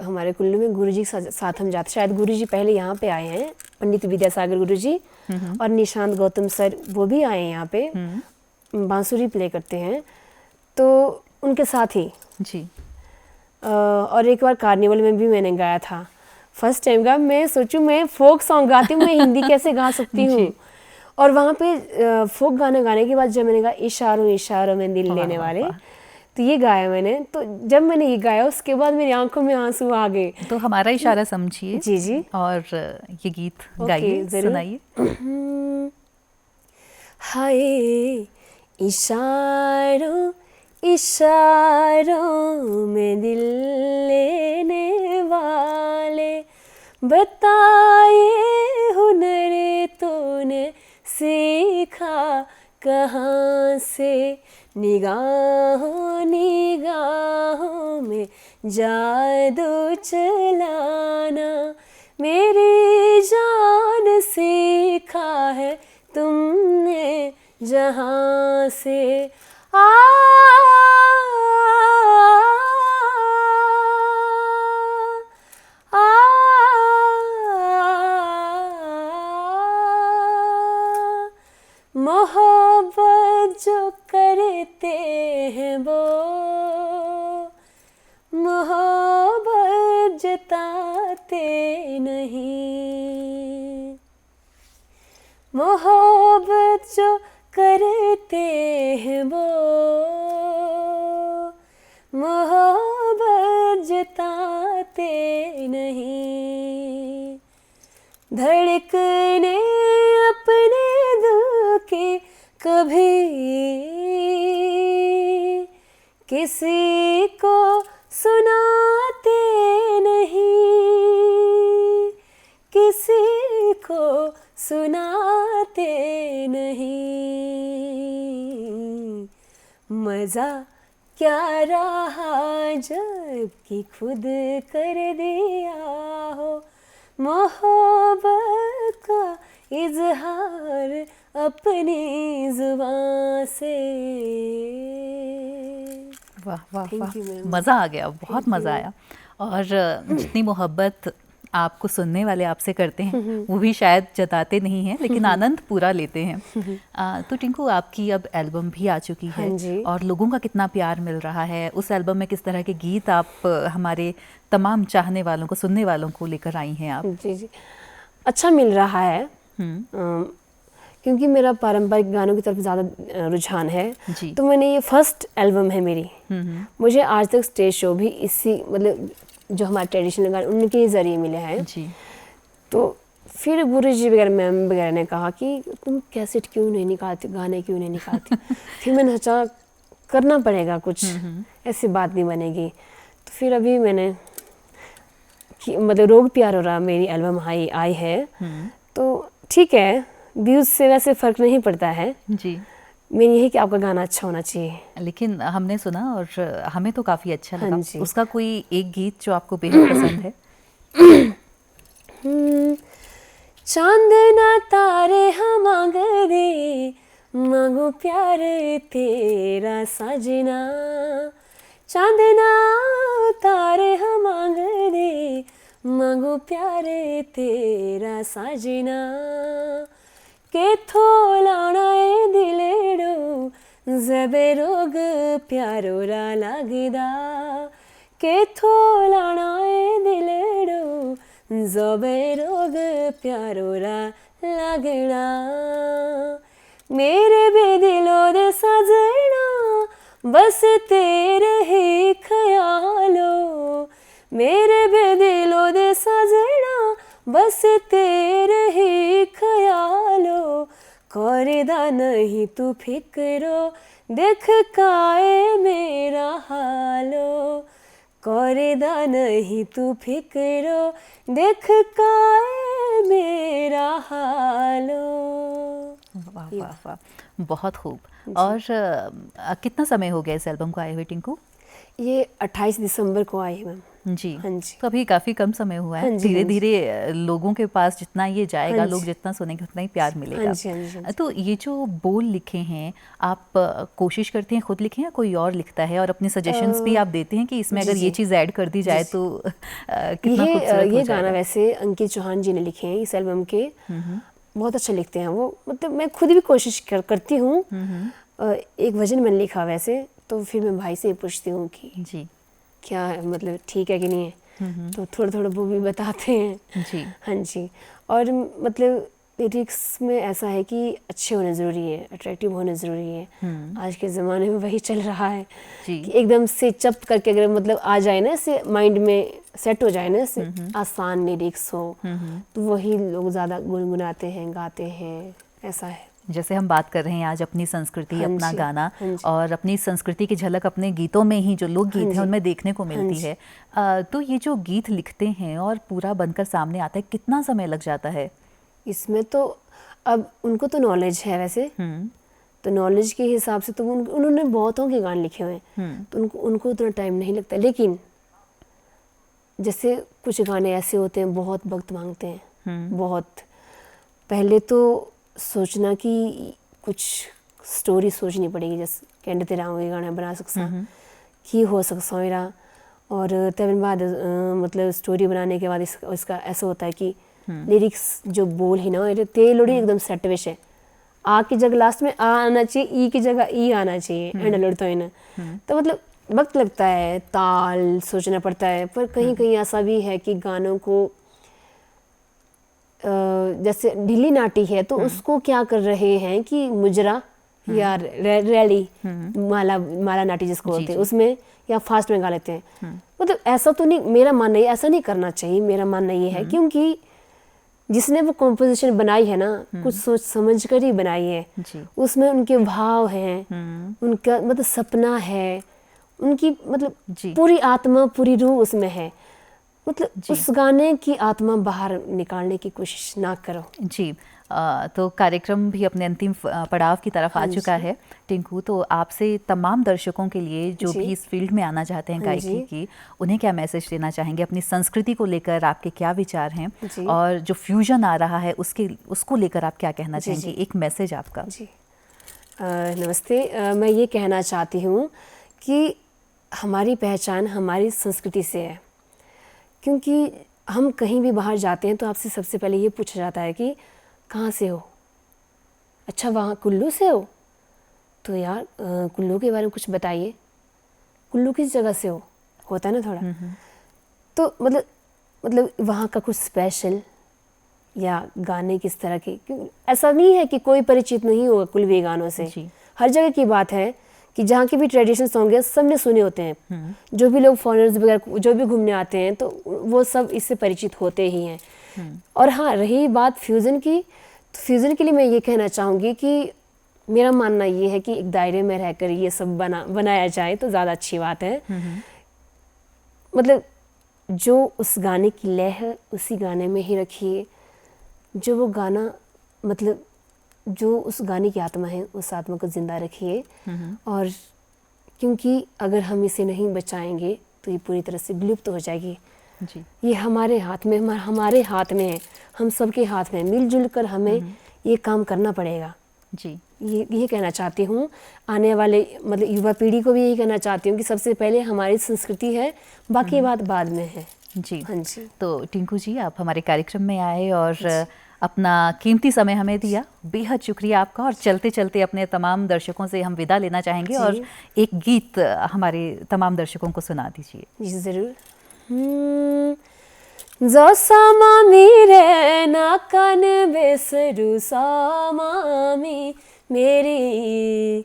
[SPEAKER 2] हमारे कुल्लू में गुरुजी के साथ हम जाते, शायद गुरुजी पहले यहाँ पे आए हैं, पंडित विद्यासागर गुरुजी और निशांत गौतम सर, वो भी आए हैं यहाँ पे, बांसुरी प्ले करते हैं, तो उनके साथ ही
[SPEAKER 1] जी।
[SPEAKER 2] और एक बार कार्निवल में भी मैंने गाया था, फर्स्ट टाइम का। मैं सोचूं मैं फोक सॉन्ग गाती हूँ, मैं हिंदी कैसे गा सकती हूँ। और वहाँ पे फोक गाना गाने के बाद जब मैंने कहा इशारों इशारों में दिल लेने वाले, तो ये गाया मैंने। तो जब मैंने ये गाया उसके बाद मेरी आंखों में आंसू आ गए।
[SPEAKER 1] तो हमारा इशारा समझिए
[SPEAKER 2] जी जी,
[SPEAKER 1] और ये गीत गाइए, सुनाइए।
[SPEAKER 2] हाय इशारों इशारों में दिल लेने वाले, बताए हुनर तूने सीखा कहाँ से, निगाहों निगाहों में जादू चलाना, मेरी जान सीखा है तुमने जहाँ से। मोहब्बत जो करते हैं वो मोहब्बत जताते नहीं, मोहब्बत जो करते हैं वो मोहब्बत जताते नहीं, धड़कने अपने दिल की कभी किसी को सुनाते नहीं, किसी को सुनाते नहीं। मज़ा क्या रहा जब कि खुद कर दिया हो, मोहब्बत का इजहार अपनी जुबान से।
[SPEAKER 1] वाह वाह वाह, मज़ा आ गया, बहुत मज़ा आया। और जितनी मोहब्बत आपको सुनने वाले आपसे करते हैं वो भी शायद जताते नहीं हैं, लेकिन आनंद पूरा लेते हैं। तो टिंकू, आपकी अब एल्बम भी आ चुकी है और लोगों का कितना प्यार मिल रहा है। उस एल्बम में किस तरह के गीत आप हमारे तमाम चाहने वालों को, सुनने वालों को लेकर आई हैं आप?
[SPEAKER 2] जी जी, अच्छा मिल रहा है, क्योंकि मेरा पारंपरिक गानों की तरफ ज़्यादा रुझान है। तो मैंने ये फर्स्ट एल्बम है मेरी, मुझे आज तक स्टेज शो भी इसी, मतलब जो हमारे ट्रेडिशनल गाने उनके ज़रिए मिले हैं जी। तो फिर गुरुजी वगैरह, मैम वगैरह ने कहा कि तुम कैसेट क्यों नहीं निकालती, गाने क्यों नहीं निकालती। फिर मैंने सोचा करना पड़ेगा कुछ, ऐसी बात नहीं बनेगी। तो फिर अभी मैंने मतलब रोग प्यार हो रहा मेरी एल्बम आई है, तो ठीक है, व्यूज़ से वैसे फ़र्क नहीं पड़ता है जी। मेरी यही कि आपका गाना अच्छा होना चाहिए।
[SPEAKER 1] लेकिन हमने सुना और हमें तो काफ़ी अच्छा लगा। उसका कोई एक गीत जो आपको बेहद पसंद है?
[SPEAKER 2] चांद ना तारे हम मांगदे, मांगो प्यार तेरा साजना, चांद ना तारे हम मांगदे, मांगो प्यार तेरा साजना, केथो लाना ए दिलेड़ो जबे रोग प्यारोरा लागदा, केथो लाना ए दिलेड़ो जबे रोग प्यारोरा लागना, मेरे बेदिलो दे सजना बस तेरे ही ख्यालो, मेरे बेदिलो दे सजना बस तेरे ही ख्यालो, करदा नहीं तू फिक्रो देख काए मेरा हालो, करेदा नहीं तू फिक्रो देख काए मेरा हालो।
[SPEAKER 1] वाह वाह वाह, बहुत खूब। और कितना समय हो गया इस एल्बम को आए हुए टिंकू?
[SPEAKER 2] ये 28 दिसंबर को आई है मैम।
[SPEAKER 1] जी
[SPEAKER 2] हाँ जी।
[SPEAKER 1] तो अभी काफ़ी कम समय हुआ है।
[SPEAKER 2] हाँ जी,
[SPEAKER 1] धीरे
[SPEAKER 2] हाँ जी।
[SPEAKER 1] धीरे लोगों के पास जितना ये जाएगा,
[SPEAKER 2] हाँ
[SPEAKER 1] लोग
[SPEAKER 2] जी।
[SPEAKER 1] जितना सुनेंगे उतना ही प्यार मिलेगा।
[SPEAKER 2] हाँ जी, हाँ जी, हाँ जी।
[SPEAKER 1] तो ये जो बोल लिखे हैं, आप कोशिश करते हैं खुद लिखें या कोई और लिखता है? और अपने सजेशंस भी आप देते हैं कि इसमें
[SPEAKER 2] जी,
[SPEAKER 1] अगर ये
[SPEAKER 2] जी।
[SPEAKER 1] चीज़ ऐड कर दी जाए
[SPEAKER 2] जी,
[SPEAKER 1] तो कितना खूबसूरत हो
[SPEAKER 2] ये गाना
[SPEAKER 1] जाएगा?
[SPEAKER 2] वैसे अंकित चौहान जी ने लिखे हैं इस एल्बम के। बहुत अच्छा लिखते हैं वो, मतलब मैं खुद भी कोशिश करती हूँ। एक भजन मैंने लिखा वैसे, तो फिर मैं भाई से पूछती हूँ कि
[SPEAKER 1] जी
[SPEAKER 2] क्या है, मतलब ठीक है कि नहीं है। तो थोड़ा थोड़ा वो भी बताते हैं।
[SPEAKER 1] जी
[SPEAKER 2] हाँ जी। और मतलब लिरिक्स में ऐसा है कि अच्छे होने ज़रूरी है, अट्रैक्टिव होने ज़रूरी है। आज के ज़माने में वही चल रहा है
[SPEAKER 1] जी
[SPEAKER 2] कि एकदम से चप करके अगर मतलब आ जाए ना, ऐसे माइंड में सेट हो जाए ना, ऐसे आसान लिरिक्स हो, तो वही लोग ज़्यादा गुनगुनाते हैं, गाते हैं, ऐसा है।
[SPEAKER 1] जैसे हम बात कर रहे हैं आज अपनी संस्कृति,
[SPEAKER 2] हाँ
[SPEAKER 1] अपना
[SPEAKER 2] जी,
[SPEAKER 1] गाना,
[SPEAKER 2] हाँ जी।
[SPEAKER 1] और अपनी संस्कृति की झलक अपने गीतों में ही, जो लोकगीत
[SPEAKER 2] हाँ
[SPEAKER 1] हैं
[SPEAKER 2] जी,
[SPEAKER 1] उनमें देखने को
[SPEAKER 2] हाँ
[SPEAKER 1] मिलती
[SPEAKER 2] जी।
[SPEAKER 1] है। तो ये जो गीत लिखते हैं और पूरा बनकर सामने आता है, कितना समय लग जाता है?
[SPEAKER 2] इसमें तो अब उनको तो नॉलेज है वैसे, तो नॉलेज के हिसाब से तो उन्होंने बहुतों के गाने लिखे हुए हैं, तो उनको उतना टाइम नहीं लगता। लेकिन जैसे कुछ गाने ऐसे होते हैं बहुत वक्त मांगते हैं, बहुत। पहले तो सोचना कि कुछ स्टोरी सोचनी पड़ेगी, जैसे कहते तेरा ये गाना बना सकसा कि हो सकसा मेरा। और तब बाद मतलब स्टोरी बनाने के बाद इसका ऐसा होता है कि लिरिक्स जो बोल ही ना ते लोड़ी एकदम सेट विषय आ की जगह लास्ट में आ आना चाहिए, ई की जगह ई आना चाहिए, एंड लड़ता है ना। तो मतलब वक्त लगता है, ताल सोचना पड़ता है। पर कहीं कहीं ऐसा भी है कि गानों को जैसे ढीली नाटी है तो उसको क्या कर रहे हैं कि मुजरा या रैली, माला माला नाटी जिसको बोलते हैं, उसमें या फास्ट में गा लेते हैं। मतलब ऐसा तो नहीं, मेरा मानना ये ऐसा नहीं करना चाहिए। मेरा मानना ये है क्योंकि जिसने वो कॉम्पोजिशन बनाई है ना, कुछ सोच समझ कर ही बनाई है। उसमें उनके भाव हैं, उनका मतलब सपना है, उनकी मतलब पूरी आत्मा, पूरी रूह उसमें है। मतलब उस गाने की आत्मा बाहर निकालने की कोशिश ना करो।
[SPEAKER 1] जी तो कार्यक्रम भी अपने अंतिम पड़ाव की तरफ आ चुका है टिंकू। तो आपसे तमाम दर्शकों के लिए जो भी इस फील्ड में आना चाहते हैं गायकी की, उन्हें क्या मैसेज देना चाहेंगे? अपनी संस्कृति को लेकर आपके क्या विचार हैं? और जो फ्यूजन आ रहा है उसको लेकर आप क्या कहना चाहेंगे? एक मैसेज आपका।
[SPEAKER 2] जी नमस्ते। मैं ये कहना चाहती हूँ कि हमारी पहचान हमारी संस्कृति से है। क्योंकि हम कहीं भी बाहर जाते हैं तो आपसे सबसे पहले ये पूछा जाता है कि कहाँ से हो? अच्छा वहाँ कुल्लू से हो? तो यार कुल्लू के बारे में कुछ बताइए, कुल्लू किस जगह से हो, होता है ना थोड़ा। तो मतलब वहाँ का कुछ स्पेशल या गाने किस तरह के, ऐसा नहीं है कि कोई परिचित नहीं होगा कुल्लवी गानों से। हर जगह की बात है कि जहाँ के भी ट्रेडिशन सॉन्ग है सब ने सुने होते हैं। जो भी लोग फॉरेनर्स वगैरह जो भी घूमने आते हैं तो वो सब इससे परिचित होते ही हैं। और हाँ, रही बात फ्यूज़न की, तो फ्यूज़न के लिए मैं ये कहना चाहूँगी कि मेरा मानना ये है कि एक दायरे में रहकर ये सब बनाया जाए तो ज़्यादा अच्छी बात है। मतलब जो उस गाने की लय है उसी गाने में ही रखिए। जो वो गाना मतलब जो उस गाने की आत्मा है उस आत्मा को ज़िंदा रखिए। और क्योंकि अगर हम इसे नहीं बचाएंगे तो ये पूरी तरह से विलुप्त हो जाएगी। ये हमारे हाथ में, हमारे हाथ में है, हम सबके हाथ में। मिलजुल कर हमें ये काम करना पड़ेगा। ये कहना चाहती हूँ आने वाले मतलब युवा पीढ़ी को भी यही कहना चाहती हूँ कि सबसे पहले हमारी संस्कृति है, बाकी बात बाद में है।
[SPEAKER 1] जी
[SPEAKER 2] हाँ जी।
[SPEAKER 1] तो टिंकू जी आप हमारे कार्यक्रम में आए और अपना कीमती समय हमें दिया, बेहद शुक्रिया आपका। और चलते चलते अपने तमाम दर्शकों से हम विदा लेना चाहेंगे और एक गीत हमारे तमाम दर्शकों को सुना दीजिए।
[SPEAKER 2] जी ज़रूर। जो सामामी रे ना कान बेसरू सामामी मेरी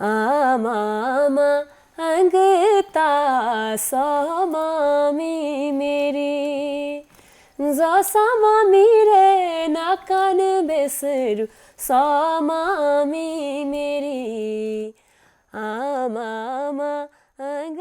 [SPEAKER 2] आमामा अंगता सामामी मेरी। जो सामामी रे ना कान बेसरू सामामी मेरी आमामा अंग